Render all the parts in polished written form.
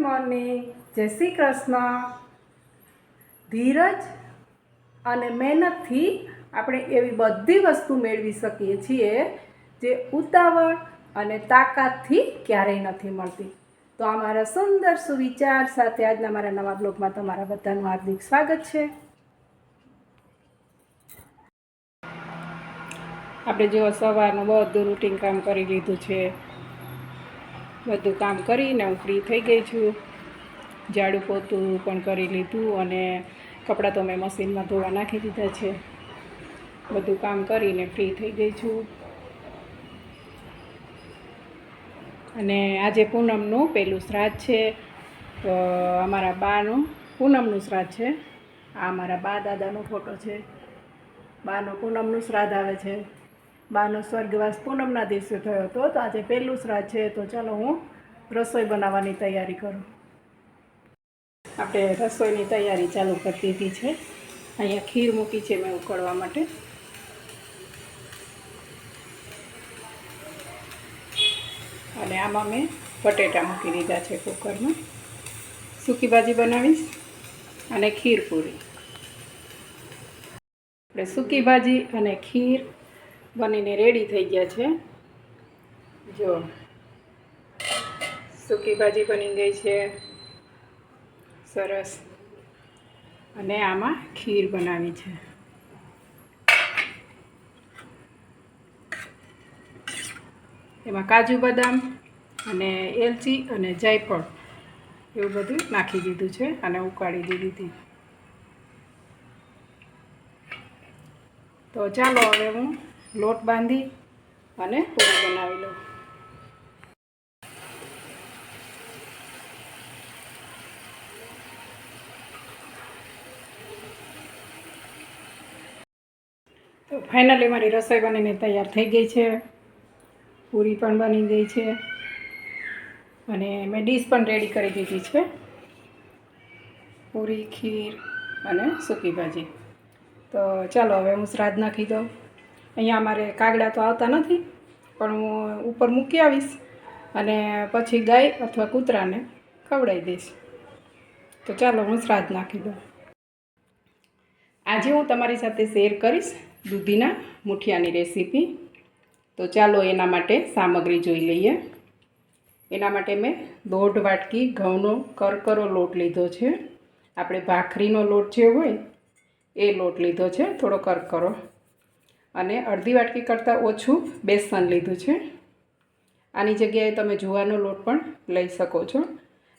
Morning, જય શ્રી કૃષ્ણ. ધીરજ અને મહેનતથી આપણે એવી બધી વસ્તુ મેળવી શકીએ છીએ જે ઉતાવળ અને તાકાતથી ક્યારેય નથી મળતી. તો આ મારા સુંદર સુવિચાર સાથે આજના મારા નવા બ્લોગમાં તમારા બધાનું હાર્દિક સ્વાગત છે. આપણે જો સવારનું બધું રૂટીન કામ કરી લીધું છે. બધું કામ કરીને હું ફ્રી થઈ ગઈ છું. ઝાડુ પોતું પણ કરી લીધું અને કપડાં તો મેં મશીનમાં ધોવા નાખી દીધા છે. બધું કામ કરીને ફ્રી થઈ ગઈ છું. અને આજે પૂનમનું પહેલું શ્રાદ્ધ છે. તો અમારા બાનું પૂનમનું શ્રાદ્ધ છે. આ અમારા બા દાદાનો ફોટો છે. બાનો પૂનમનું શ્રાદ્ધ આવે છે. બાનો સ્વર્ગવાસ પૂનમના દિવસે થયો હતો. તો આજે પહેલું શ્રાદ્ધ છે. તો ચાલો હું રસોઈ બનાવવાની તૈયારી કરું. આપણે રસોઈની તૈયારી ચાલુ કરી દીધી છે. અહીંયા ખીર મૂકી છે મેં ઉકળવા માટે. અને આમાં મેં બટેટા મૂકી દીધા છે કુકરમાં. સૂકી ભાજી બનાવીશ અને ખીર પૂરી. આપણે સૂકી ભાજી અને ખીર બનીને રેડી થઈ ગયા છે. જો સૂકી ભાજી બની ગઈ છે સરસ. અને આમાં ખીર બનાવી છે. એમાં કાજુ બદામ અને એલચી અને જાયફળ એવું બધું નાખી દીધું છે અને ઉકાળી દીધી હતી. તો ચાલો હવે હું લોટ બાંધી અને પૂરી બનાવી લઉં. તો ફાઇનલી મારી રસોઈ બનીને તૈયાર થઈ ગઈ છે. પૂરી પણ બની ગઈ છે અને મેં ડીશ પણ રેડી કરી દીધી છે. પૂરી, ખીર અને સૂકી ભાજી. તો ચાલો હવે હું શ્રાદ્ધ નાખી દઉં. અહીંયા અમારે કાગડા તો આવતા નથી, પણ હું ઉપર મૂકી આવીશ અને પછી ગાય અથવા કૂતરાને ખવડાવી દઈશ. તો ચાલો હું શ્રાદ્ધ નાખી દઉં. આજે હું તમારી સાથે શેર કરીશ દૂધીના મૂઠિયાની રેસીપી. તો ચાલો એના માટે સામગ્રી જોઈ લઈએ. એના માટે મેં 1.5 વાટકી ઘઉંનો કરકરો લોટ લીધો છે. આપણે ભાખરીનો લોટ જે હોય એ લોટ લીધો છે, થોડો કરકરો. અને અડધી વાટકી કરતાં ઓછું બેસન લીધું છે. આની જગ્યાએ તમે જુવારનો લોટ પણ લઈ શકો છો.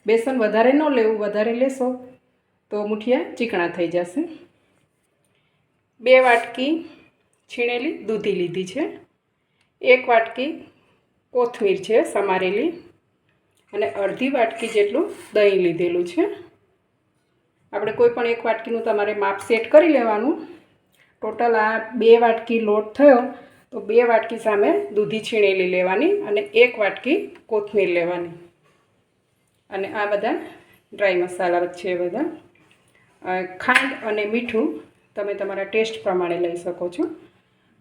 બેસન વધારે ન લેવું, વધારે લેશો તો મૂઠિયા ચીકણા થઈ જશે. 2 વાટકી છીણેલી દૂધી લીધી છે. 1 વાટકી કોથમીર છે સમારેલી અને અડધી વાટકી જેટલું દહીં લીધેલું છે. આપણે કોઈ પણ 1 વાટકીનું તમારે માપ સેટ કરી લેવાનું. ટોટલ આ 2 વાટકી લોટ થયો તો 2 વાટકી સામે દૂધી છીણેલી લેવાની અને 1 વાટકી કોથમીર લેવાની. અને આ બધા ડ્રાય મસાલા છે બધા. ખાંડ અને મીઠું તમે તમારા ટેસ્ટ પ્રમાણે લઈ શકો છો.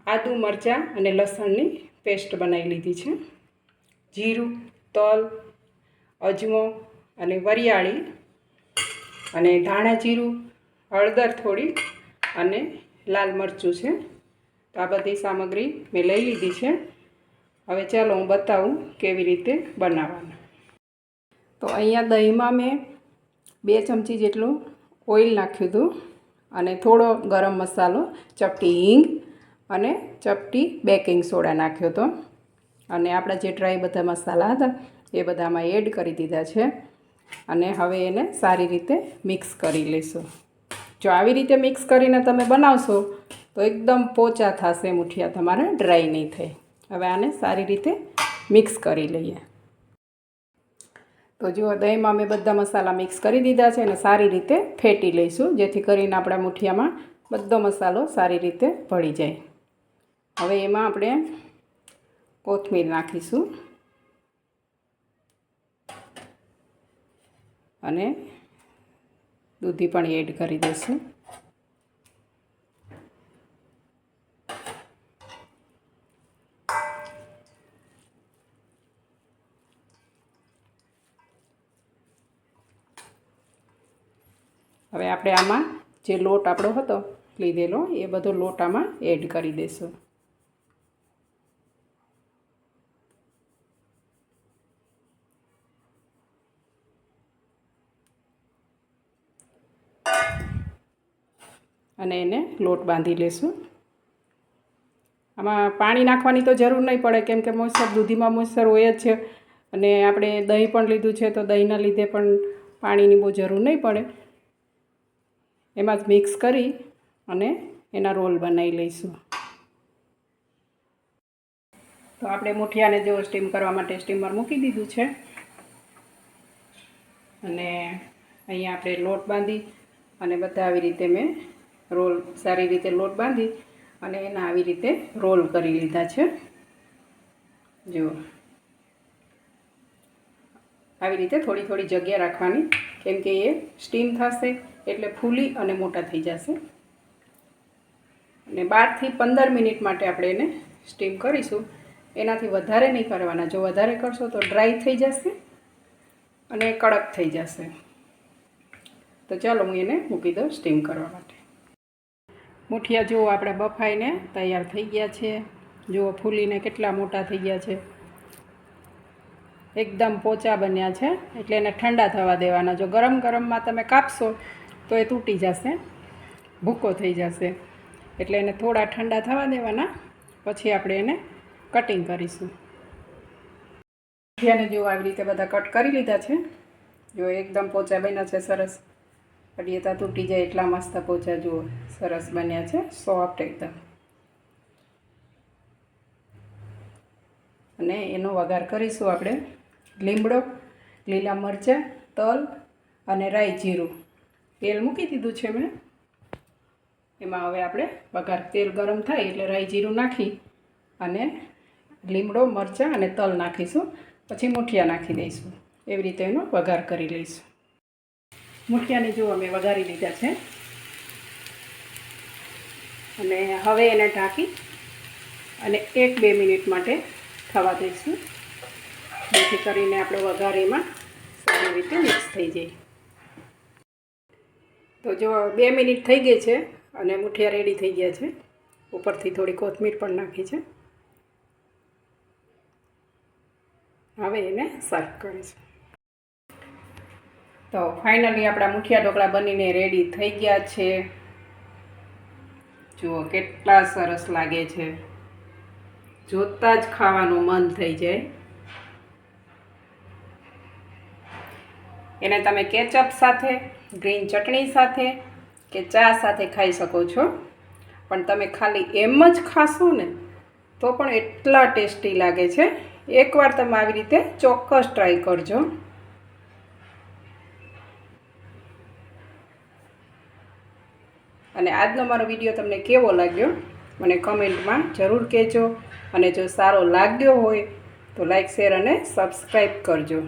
આદું, મરચાં અને લસણની પેસ્ટ બનાવી લીધી છે. જીરું, તલ, અજમો અને વરિયાળી અને ધાણા જીરું, હળદર થોડી અને લાલ મરચું છે. તો આ બધી સામગ્રી મેં લઈ લીધી છે. હવે ચાલો હું બતાવું કેવી રીતે બનાવવાનું. તો અહીંયા દહીંમાં મેં 2 ચમચી જેટલું ઓઇલ નાખ્યું હતું અને થોડો ગરમ મસાલો, ચપટી હિંગ અને ચપટી બેકિંગ સોડા નાખ્યો હતો. અને આપણા જે ડ્રાય બધા મસાલા હતા એ બધામાં એડ કરી દીધા છે. અને હવે એને સારી રીતે મિક્સ કરી લઈશું. જો આવી રીતે મિક્સ કરીને તમે બનાવશો તો એકદમ પોચા થશે મૂઠિયા, તમારે ડ્રાય નહીં થાય. હવે આને સારી રીતે મિક્સ કરી લઈએ. તો જુઓ દહીંમાં મેં બધા મસાલા મિક્સ કરી દીધા છે અને સારી રીતે ફેટી લઈશું, જેથી કરીને આપણા મૂઠિયામાં બધો મસાલો સારી રીતે ભળી જાય. હવે એમાં આપણે કોથમીર નાખીશું અને દૂધી પણ એડ કરી દઈશું. હવે આપણે આમાં જે લોટ આપણો હતો લીધેલો એ બધો લોટ આમાં એડ કરી દઈશું. અને એને લોટ બાંધી લેશું. આમાં પાણી નાખવાની તો જરૂર નહીં પડે, કેમ કે મોઈસ્ચર દૂધીમાં મોઈસ્ચર હોય જ છે, અને આપણે દહીં પણ લીધું છે તો દહીંના લીધે પણ પાણીની બહુ જરૂર નહીં પડે. એમાં જ મિક્સ કરી અને એના રોલ બનાવી લઈશું. તો આપણે મુઠિયાને જો સ્ટીમ કરવા માટે સ્ટીમર મૂકી દીધું છે, અને અહીંયા આપણે લોટ બાંધી અને બધા આવી રીતે મેં રોલ સારી રીતે લોટ બાંધી અને એના આવી રીતે રોલ કરી લીધા છે. જુઓ, આવી રીતે થોડી થોડી જગ્યા રાખવાની, કેમ કે એ સ્ટીમ થશે એટલે ફૂલી અને મોટા થઈ જશે. અને 12 થી 15 મિનિટ માટે આપણે એને સ્ટીમ કરીશું. એનાથી વધારે નહીં કરવાના. જો વધારે કરશો તો ડ્રાય થઈ જશે અને કડક થઈ જશે. તો ચાલો હું એને મૂકી દઉં સ્ટીમ કરવા માટે. મુઠિયા જુઓ આપણે બફાઈને તૈયાર થઈ ગયા છે. જુઓ ફૂલીને કેટલા મોટા થઈ ગયા છે, એકદમ પોચા બન્યા છે. એટલે એને ઠંડા થવા દેવાના. જો ગરમ ગરમમાં તમે કાપશો તો એ તૂટી જશે, ભૂકો થઈ જશે. એટલે એને થોડા ઠંડા થવા દેવાના, પછી આપણે એને કટિંગ કરીશું. મુઠિયાને જો આવી રીતે બધા કટ કરી લીધા છે. જો એકદમ પોચા બન્યા છે, સરસ. કડીએ તૂટી જાય એટલા મસ્ત પોચા જુઓ સરસ બન્યા છે, સોફ્ટ એકદમ. અને એનો વઘાર કરીશું આપણે. લીમડો, લીલા મરચાં, તલ અને રાઈ જીરું. તેલ મૂકી દીધું છે મેં. એમાં હવે આપણે વઘાર, તેલ ગરમ થાય એટલે રાઈ જીરું નાખી અને લીમડો, મરચાં અને તલ નાખીશું. પછી મુઠિયા નાખી દઈશું. એવી રીતે એનો વઘાર કરી લઈશું. મુઠિયાને જો અમે વઘારી લીધા છે, અને હવે એને ઢાંકી અને 1-2 મિનિટ માટે થવા દઈશું, જેથી કરીને આપણો વઘાર એમાં સારી રીતે મિક્સ થઈ જાય. તો જો 2 મિનિટ થઈ ગઈ છે અને મુઠિયા રેડી થઈ ગયા છે. ઉપરથી થોડી કોથમીર પણ નાખી છે. હવે એને સર્વ કરીશું. તો ફાઇનલી આપણા મુઠિયા ઢોકળા બનીને રેડી થઈ ગયા છે. જુઓ કેટલા સરસ લાગે છે, જોતાં જ ખાવાનું મન થઈ જાય. એને તમે કેચઅપ સાથે, ગ્રીન ચટણી સાથે કે ચા સાથે ખાઈ શકો છો. પણ તમે ખાલી એમ જ ખાશો ને તો પણ એટલા ટેસ્ટી લાગે છે. એકવાર તમે આવી રીતે ચોક્કસ ટ્રાય કરજો. અને આજનો મારો વિડીયો તમને કેવો લાગ્યો મને કમેન્ટમાં જરૂર કહેજો. અને જો સારો લાગ્યો હોય તો લાઈક, શેર અને સબસ્ક્રાઈબ કરજો.